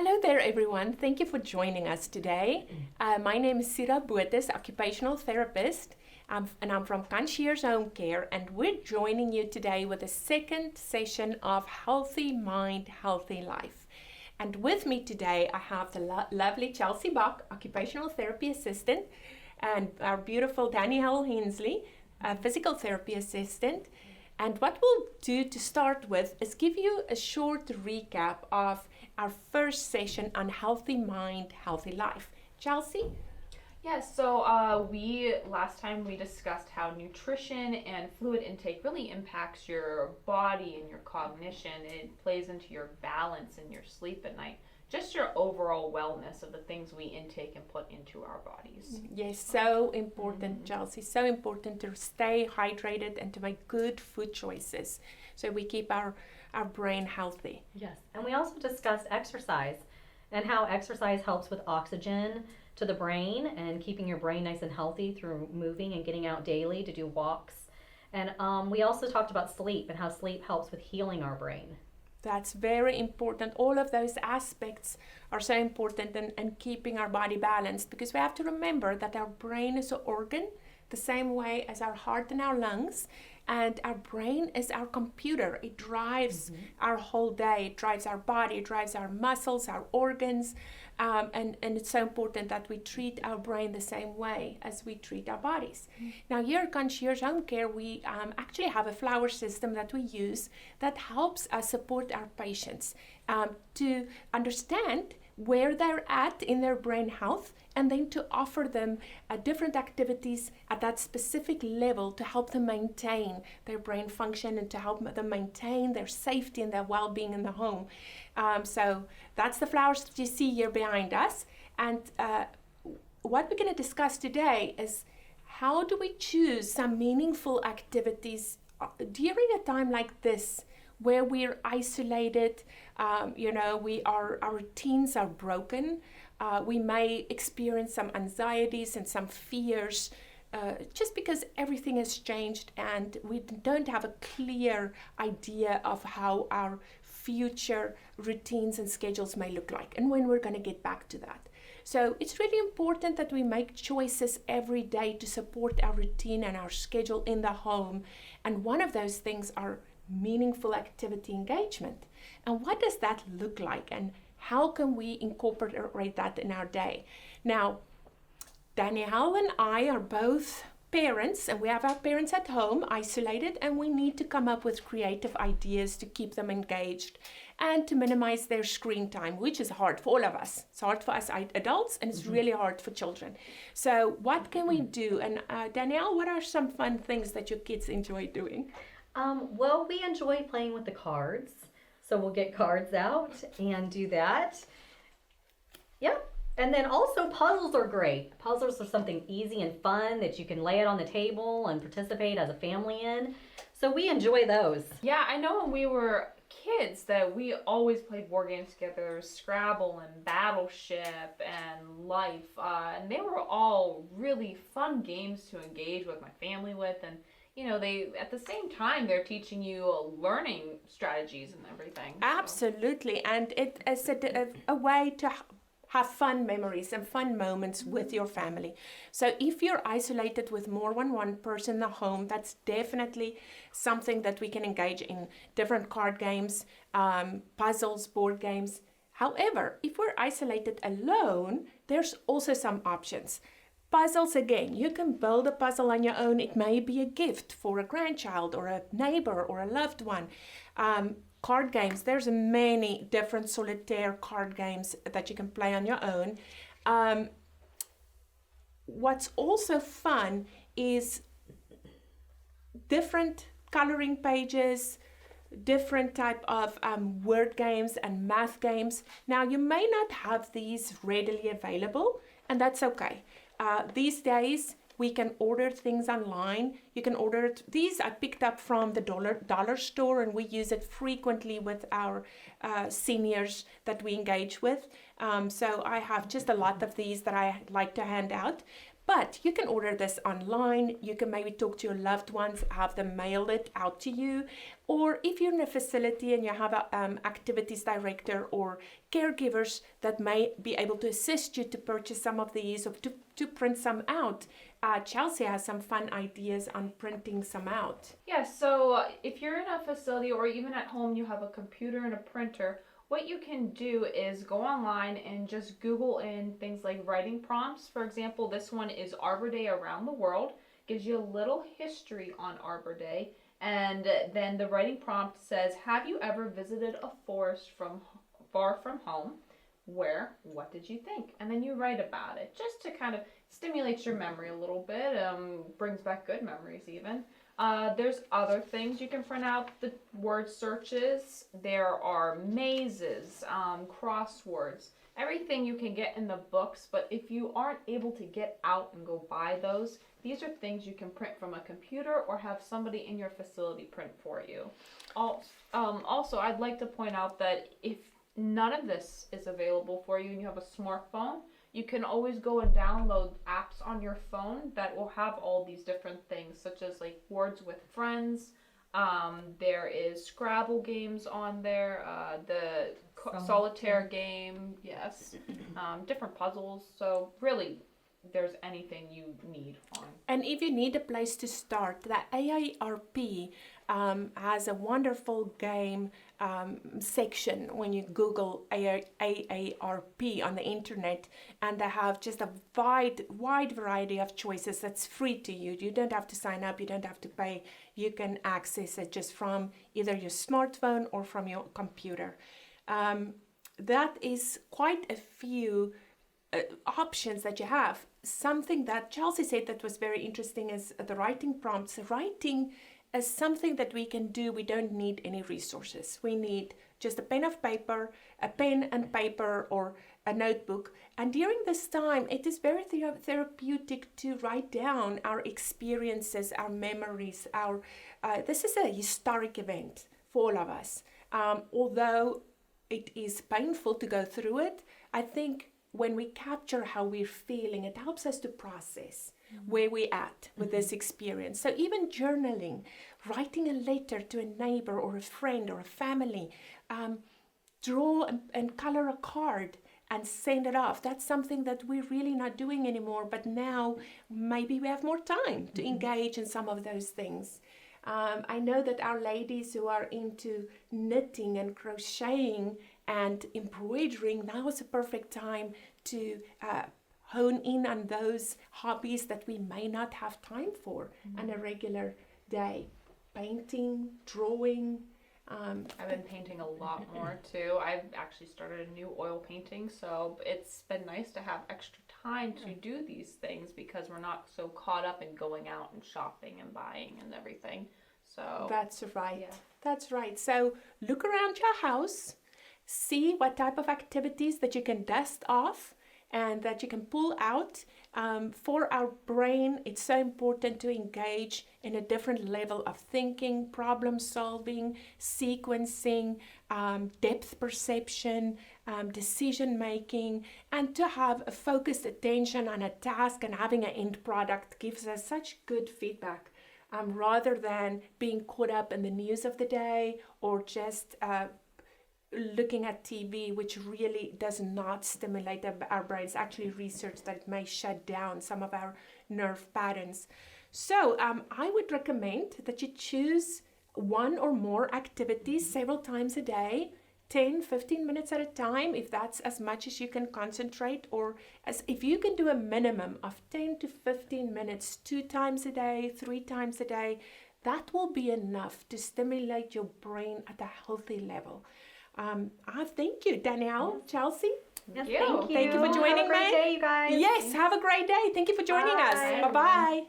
Hello there, everyone. Thank you for joining us today. My name is Sira, occupational therapist, and I'm from Concierge Home Care, and we're joining you today with the second session of Healthy Mind, Healthy Life. And with me today, I have the lovely Chelsea Bock, occupational therapy assistant, and our beautiful Danielle Hensley, a physical therapy assistant. And what we'll do to start with is give you a short recap of our first session on Healthy Mind, Healthy Life. Chelsea? Yes, so last time we discussed how nutrition and fluid intake really impacts your body and your cognition. It plays into your balance and your sleep at night. Just your overall wellness of the things we intake and put into our bodies. Yes, so important, Chelsea. So important to stay hydrated and to make good food choices so we keep our brain healthy. Yes, and we also discussed exercise and how exercise helps with oxygen to the brain and keeping your brain nice and healthy through moving and getting out daily to do walks. And we also talked about sleep and how sleep helps with healing our brain. That's very important. All of those aspects are so important in keeping our body balanced, because we have to remember that our brain is an organ the same way as our heart and our lungs, and our brain is our computer. It drives our whole day. It drives our body, it drives our muscles, our organs, and it's so important that we treat our brain the same way as we treat our bodies. Now here at Concierge Home Care, we actually have a flower system that we use that helps us support our patients to understand where they're at in their brain health, and then to offer them different activities at that specific level to help them maintain their brain function and to help them maintain their safety and their well-being in the home. So that's the flowers that you see here behind us. And what we're going to discuss today is how do we choose some meaningful activities during a time like this, where we're isolated, our routines are broken. We may experience some anxieties and some fears just because everything has changed and we don't have a clear idea of how our future routines and schedules may look like and when we're going to get back to that. So it's really important that we make choices every day to support our routine and our schedule in the home. And one of those things are meaningful activity engagement. And what does that look like, and how can we incorporate that in our day? Now, Danielle and I are both parents, and we have our parents at home isolated, and we need to come up with creative ideas to keep them engaged and to minimize their screen time, which is hard for all of us. It's hard for us adults, and it's really hard for children. So what can we do? And Danielle, what are some fun things that your kids enjoy doing? Well, we enjoy playing with the cards, so we'll get cards out and do that. Yep. And then also puzzles are great. Puzzles are something easy and fun that you can lay it on the table and participate as a family in. So we enjoy those. Yeah, I know when we were kids that we always played board games together, Scrabble and Battleship and Life, and they were all really fun games to engage with my family with. And they at the same time they're teaching you learning strategies and everything. Absolutely, so. And it is a way to have fun memories and fun moments with your family. So if you're isolated with more than one person in the home, that's definitely something that we can engage in. Different card games, puzzles, board games. However, if we're isolated alone, there's also some options. Puzzles, again, you can build a puzzle on your own. It may be a gift for a grandchild or a neighbor or a loved one. Card games, there's many different solitaire card games that you can play on your own. What's also fun is different coloring pages, different type of word games and math games. Now, you may not have these readily available, and that's okay. These days, we can order things online. You can order it. These I picked up from the dollar store, and we use it frequently with our seniors that we engage with. So I have just a lot of these that I like to hand out. But you can order this online. You can maybe talk to your loved ones, have them mail it out to you. Or if you're in a facility and you have an activities director or caregivers that may be able to assist you to purchase some of these or to print some out. Chelsea has some fun ideas on printing some out. Yeah, so if you're in a facility or even at home, you have a computer and a printer, what you can do is go online and just Google in things like writing prompts. For example, this one is Arbor Day around the world. Gives you a little history on Arbor Day. And then the writing prompt says, have you ever visited a forest far from home? Where? What did you think? And then you write about it just to kind of stimulate your memory a little bit. Brings back good memories even. There's other things you can print out, the word searches. There are mazes, crosswords, everything you can get in the books. But if you aren't able to get out and go buy those, these are things you can print from a computer or have somebody in your facility print for you. Also, I'd like to point out that if none of this is available for you and you have a smartphone, you can always go and download apps on your phone that will have all these different things, such as like Words with Friends. There is Scrabble games on there, the solitaire game, yes, different puzzles. So really, there's anything you need on. And if you need a place to start, the AARP has a wonderful game section when you Google AARP on the internet, and they have just a wide variety of choices that's free to you. You don't have to sign up, you don't have to pay. You can access it just from either your smartphone or from your computer. That is quite a few options that you have. Something that Chelsea said that was very interesting is the writing prompts. Writing is something that we can do. We don't need any resources. We need just a pen and paper or a notebook. And during this time, it is very therapeutic to write down our experiences, our memories. This is a historic event for all of us. Although it is painful to go through it, I think when we capture how we're feeling, it helps us to process where we're at with this experience. So even journaling, writing a letter to a neighbor or a friend or a family, draw and color a card and send it off. That's something that we're really not doing anymore, but now maybe we have more time to engage in some of those things. I know that our ladies who are into knitting and crocheting and embroidering, now is a perfect time to hone in on those hobbies that we may not have time for on a regular day. Painting, drawing. I've been painting a lot more too. I've actually started a new oil painting, so it's been nice to have extra time to do these things because we're not so caught up in going out and shopping and buying and everything. So that's right. Yeah. That's right. So look around your house, see what type of activities that you can dust off and that you can pull out. For our brain, it's so important to engage in a different level of thinking, problem solving, sequencing, depth perception, decision making, and to have a focused attention on a task and having an end product gives us such good feedback. Rather than being caught up in the news of the day or just looking at TV, which really does not stimulate our brains. Actually, research that it may shut down some of our nerve patterns. So I would recommend that you choose one or more activities several times a day, 10, 15 minutes at a time, if that's as much as you can concentrate, or as if you can do a minimum of 10 to 15 minutes 2 times a day, 3 times a day, that will be enough to stimulate your brain at a healthy level. I thank you, Danielle, Chelsea. Yes, you. thank you. Thank you for joining Have a great me. day, you guys. Yes, have a great day. Thank you for joining us. Bye. Bye-bye.